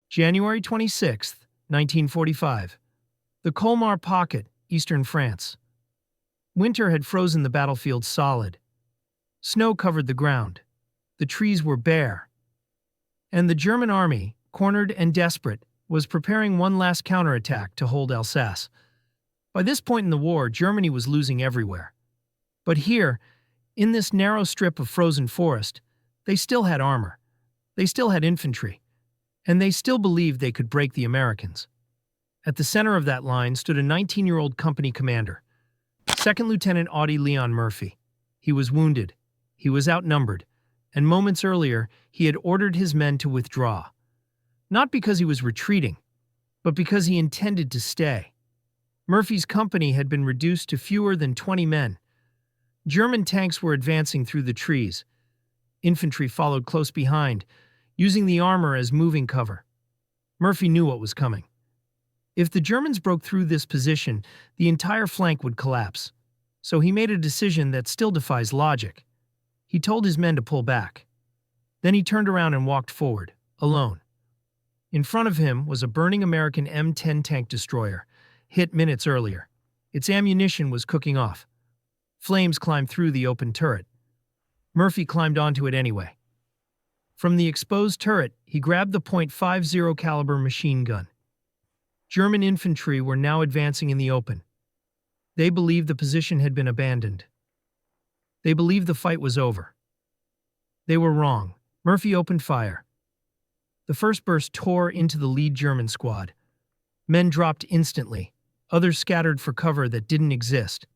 January 26, 1945. The Colmar Pocket, eastern France. Winter had frozen the battlefield solid. Snow covered the ground. The trees were bare. And the German army, cornered and desperate, was preparing one last counterattack to hold Alsace. By this point in the war, Germany was losing everywhere. But here, in this narrow strip of frozen forest, they still had armor. They still had infantry. And they still believed they could break the Americans. At the center of that line stood a 19-year-old company commander, 2nd Lieutenant Audie Leon Murphy. He was wounded. He was outnumbered. And moments earlier, he had ordered his men to withdraw. Not because he was retreating, but because he intended to stay. Murphy's company had been reduced to fewer than 20 men. German tanks were advancing through the trees. Infantry followed close behind, using the armor as moving cover. Murphy knew what was coming. If the Germans broke through this position, the entire flank would collapse. So he made a decision that still defies logic. He told his men to pull back. Then he turned around and walked forward, alone. In front of him was a burning American M10 tank destroyer, hit minutes earlier. Its ammunition was cooking off. Flames climbed through the open turret. Murphy climbed onto it anyway. From the exposed turret, he grabbed the .50 caliber machine gun. German infantry were now advancing in the open. They believed the position had been abandoned. They believed the fight was over. They were wrong. Murphy opened fire. The first burst tore into the lead German squad. Men dropped instantly. Others scattered for cover that didn't exist.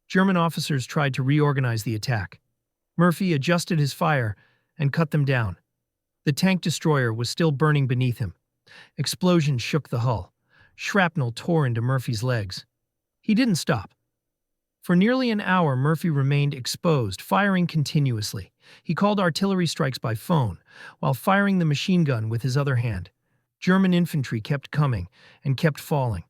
German officers tried to reorganize the attack. Murphy adjusted his fire and cut them down. The tank destroyer was still burning beneath him. Explosions shook the hull. Shrapnel tore into Murphy's legs. He didn't stop. For nearly an hour, Murphy remained exposed, firing continuously. He called artillery strikes by phone, while firing the machine gun with his other hand. German infantry kept coming and kept falling.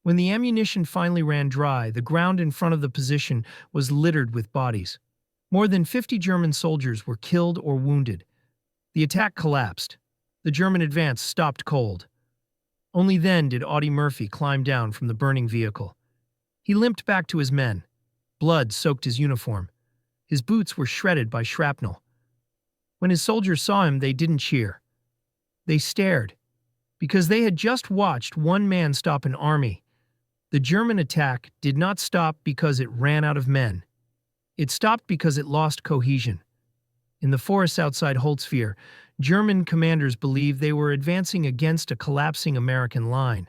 When the ammunition finally ran dry, the ground in front of the position was littered with bodies. More than 50 German soldiers were killed or wounded. The attack collapsed. The German advance stopped cold. Only then did Audie Murphy climb down from the burning vehicle. He limped back to his men. Blood soaked his uniform. His boots were shredded by shrapnel. When his soldiers saw him, they didn't cheer. They stared, because they had just watched one man stop an army. The German attack did not stop because it ran out of men. It stopped because it lost cohesion. In the forests outside Holtzwihr, German commanders believed they were advancing against a collapsing American line.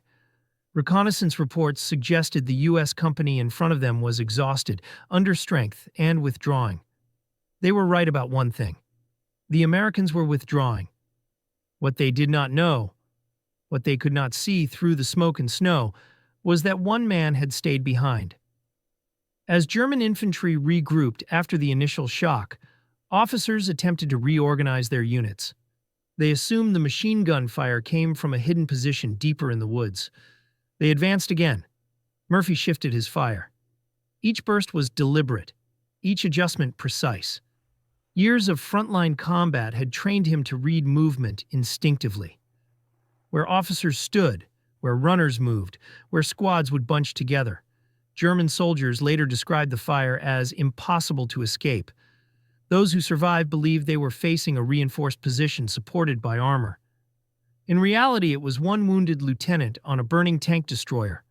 Reconnaissance reports suggested the U.S. company in front of them was exhausted, under strength, and withdrawing. They were right about one thing. The Americans were withdrawing. What they did not know, what they could not see through the smoke and snow, was that one man had stayed behind. As German infantry regrouped after the initial shock, officers attempted to reorganize their units. They assumed the machine gun fire came from a hidden position deeper in the woods. They advanced again. Murphy shifted his fire. Each burst was deliberate, each adjustment precise. Years of frontline combat had trained him to read movement instinctively. Where officers stood, where runners moved, where squads would bunch together. German soldiers later described the fire as impossible to escape. Those who survived believed they were facing a reinforced position supported by armor. In reality, it was one wounded lieutenant on a burning tank destroyer.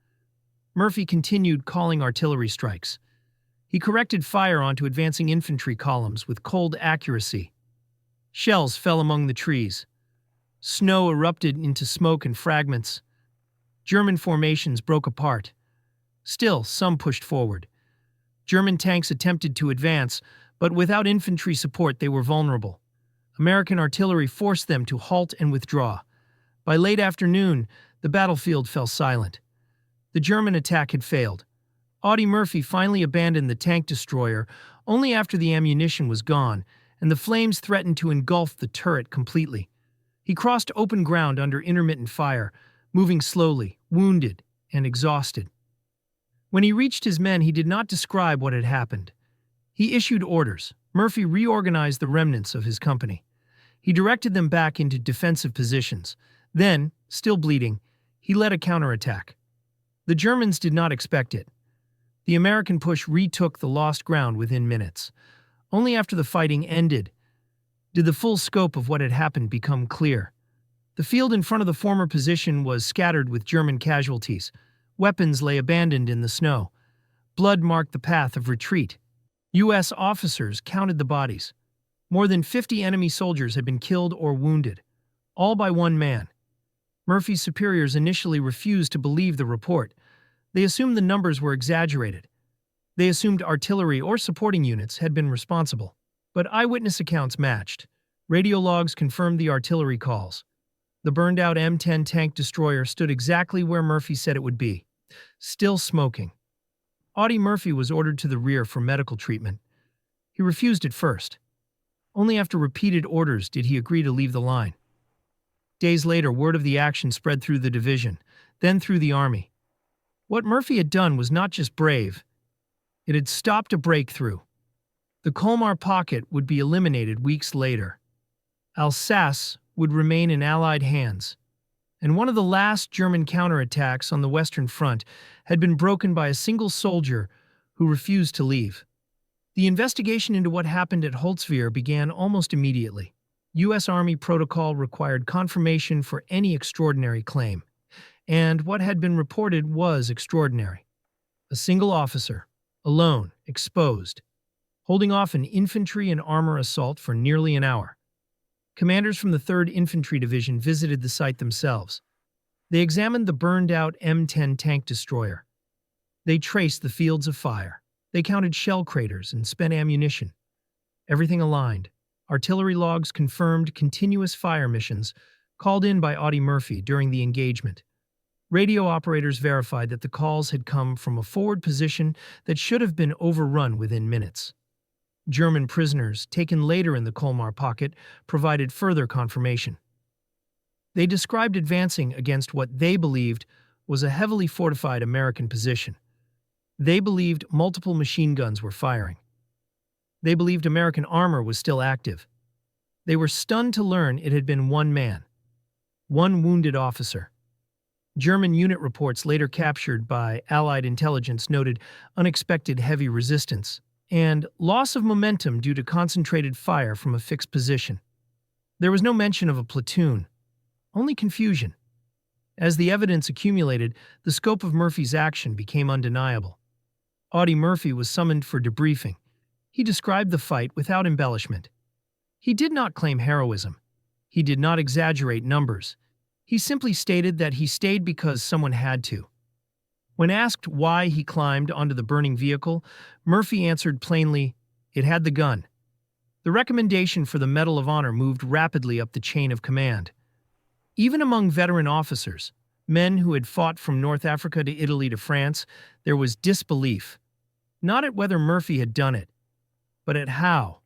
Murphy continued calling artillery strikes. He corrected fire onto advancing infantry columns with cold accuracy. Shells fell among the trees. Snow erupted into smoke and fragments. German formations broke apart. Still, some pushed forward. German tanks attempted to advance, but without infantry support they were vulnerable. American artillery forced them to halt and withdraw. By late afternoon, the battlefield fell silent. The German attack had failed. Audie Murphy finally abandoned the tank destroyer only after the ammunition was gone and the flames threatened to engulf the turret completely. He crossed open ground under intermittent fire, moving slowly, wounded and exhausted. When he reached his men, he did not describe what had happened. He issued orders. Murphy reorganized the remnants of his company. He directed them back into defensive positions. Then, still bleeding, he led a counterattack. The Germans did not expect it. The American push retook the lost ground within minutes. Only after the fighting ended did the full scope of what had happened become clear. The field in front of the former position was scattered with German casualties. Weapons lay abandoned in the snow. Blood marked the path of retreat. U.S. officers counted the bodies. More than 50 enemy soldiers had been killed or wounded, all by one man. Murphy's superiors initially refused to believe the report. They assumed the numbers were exaggerated. They assumed artillery or supporting units had been responsible. But eyewitness accounts matched. Radio logs confirmed the artillery calls. The burned-out M10 tank destroyer stood exactly where Murphy said it would be, still smoking. Audie Murphy was ordered to the rear for medical treatment. He refused at first. Only after repeated orders did he agree to leave the line. Days later, word of the action spread through the division, then through the army. What Murphy had done was not just brave, it had stopped a breakthrough. The Colmar Pocket would be eliminated weeks later. Alsace would remain in Allied hands, and one of the last German counterattacks on the Western Front had been broken by a single soldier who refused to leave. The investigation into what happened at Holzwehr began almost immediately. U.S. Army protocol required confirmation for any extraordinary claim, and what had been reported was extraordinary. A single officer, alone, exposed, holding off an infantry and armor assault for nearly an hour. Commanders from the 3rd Infantry Division visited the site themselves. They examined the burned-out M10 tank destroyer. They traced the fields of fire. They counted shell craters and spent ammunition. Everything aligned. Artillery logs confirmed continuous fire missions called in by Audie Murphy during the engagement. Radio operators verified that the calls had come from a forward position that should have been overrun within minutes. German prisoners, taken later in the Colmar Pocket, provided further confirmation. They described advancing against what they believed was a heavily fortified American position. They believed multiple machine guns were firing. They believed American armor was still active. They were stunned to learn it had been one man, one wounded officer. German unit reports later captured by Allied intelligence noted unexpected heavy resistance and loss of momentum due to concentrated fire from a fixed position. There was no mention of a platoon, only confusion. As the evidence accumulated, the scope of Murphy's action became undeniable. Audie Murphy was summoned for debriefing. He described the fight without embellishment. He did not claim heroism. He did not exaggerate numbers. He simply stated that he stayed because someone had to. When asked why he climbed onto the burning vehicle, Murphy answered plainly, "It had the gun." The recommendation for the Medal of Honor moved rapidly up the chain of command. Even among veteran officers, men who had fought from North Africa to Italy to France, there was disbelief. Not at whether Murphy had done it, but at how.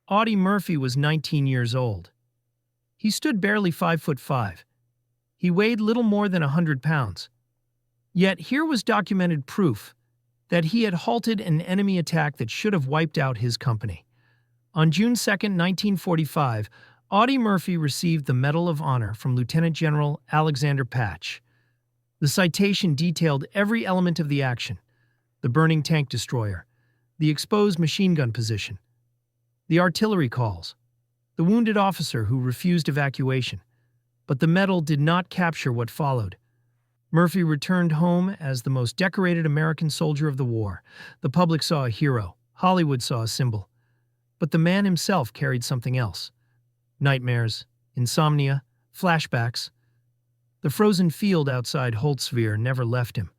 Audie Murphy was 19 years old. He stood barely 5'5". He weighed little more than 100 pounds. Yet here was documented proof that he had halted an enemy attack that should have wiped out his company. On June 2, 1945, Audie Murphy received the Medal of Honor from Lieutenant General Alexander Patch. The citation detailed every element of the action: the burning tank destroyer, the exposed machine gun position, the artillery calls, the wounded officer who refused evacuation. But the medal did not capture what followed. Murphy returned home as the most decorated American soldier of the war. The public saw a hero. Hollywood saw a symbol. But the man himself carried something else. Nightmares, insomnia, flashbacks. The frozen field outside Holzwehr never left him.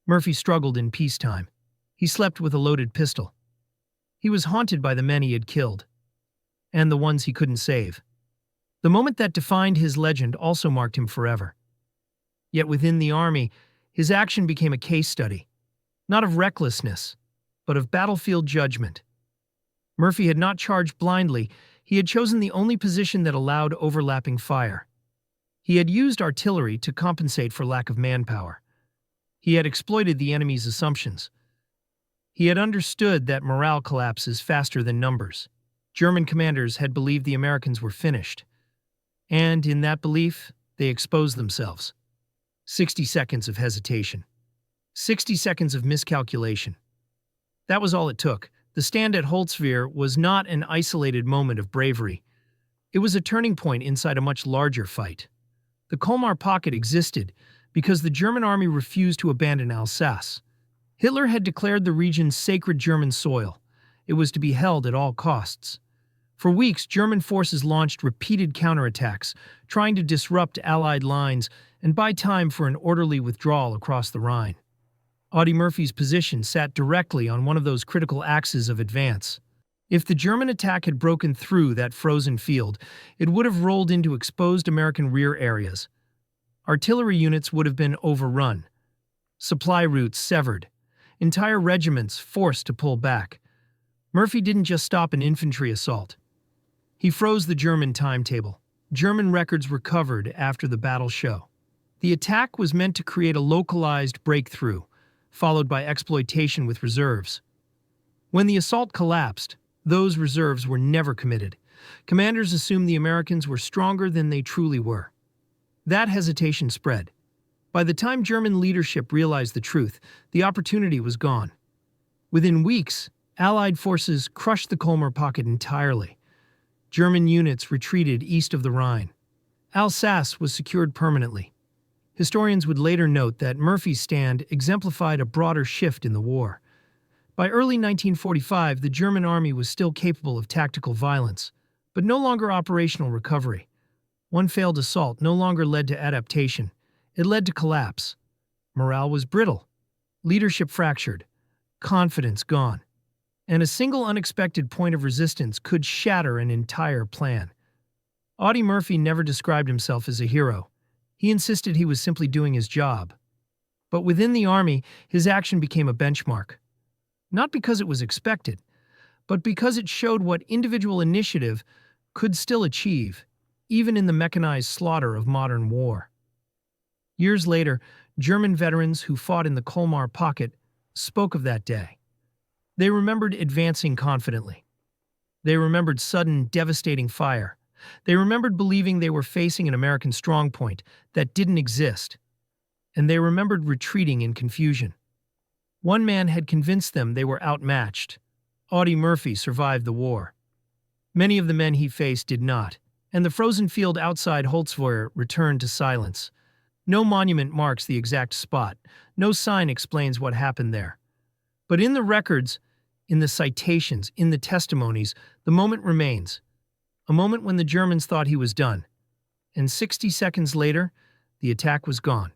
Murphy struggled in peacetime. He slept with a loaded pistol. He was haunted by the men he had killed, and the ones he couldn't save. The moment that defined his legend also marked him forever. Yet within the army, his action became a case study, not of recklessness, but of battlefield judgment. Murphy had not charged blindly. He had chosen the only position that allowed overlapping fire. He had used artillery to compensate for lack of manpower. He had exploited the enemy's assumptions. He had understood that morale collapses faster than numbers. German commanders had believed the Americans were finished, and in that belief, they exposed themselves. 60 seconds of hesitation. 60 seconds of miscalculation. That was all it took. The stand at Holtzwihr was not an isolated moment of bravery. It was a turning point inside a much larger fight. The Colmar Pocket existed because the German army refused to abandon Alsace. Hitler had declared the region sacred German soil. It was to be held at all costs. For weeks, German forces launched repeated counterattacks, trying to disrupt Allied lines and buy time for an orderly withdrawal across the Rhine. Audie Murphy's position sat directly on one of those critical axes of advance. If the German attack had broken through that frozen field, it would have rolled into exposed American rear areas. Artillery units would have been overrun, supply routes severed, entire regiments forced to pull back. Murphy didn't just stop an infantry assault. He froze the German timetable. German records were covered after the battle show. The attack was meant to create a localized breakthrough, followed by exploitation with reserves. When the assault collapsed, those reserves were never committed. Commanders assumed the Americans were stronger than they truly were. That hesitation spread. By the time German leadership realized the truth, the opportunity was gone. Within weeks, Allied forces crushed the Colmar Pocket entirely. German units retreated east of the Rhine. Alsace was secured permanently. Historians would later note that Murphy's stand exemplified a broader shift in the war. By early 1945, the German army was still capable of tactical violence, but no longer operational recovery. One failed assault no longer led to adaptation. It led to collapse. Morale was brittle, leadership fractured, confidence gone, and a single unexpected point of resistance could shatter an entire plan. Audie Murphy never described himself as a hero. He insisted he was simply doing his job. But within the army, his action became a benchmark. Not because it was expected, but because it showed what individual initiative could still achieve, even in the mechanized slaughter of modern war. Years later, German veterans who fought in the Colmar Pocket spoke of that day. They remembered advancing confidently. They remembered sudden, devastating fire. They remembered believing they were facing an American strongpoint that didn't exist. And they remembered retreating in confusion. One man had convinced them they were outmatched. Audie Murphy survived the war. Many of the men he faced did not, and the frozen field outside Holtzwihr returned to silence. No monument marks the exact spot. No sign explains what happened there. But in the records, in the citations, in the testimonies, the moment remains. A moment when the Germans thought he was done. And 60 seconds later, the attack was gone.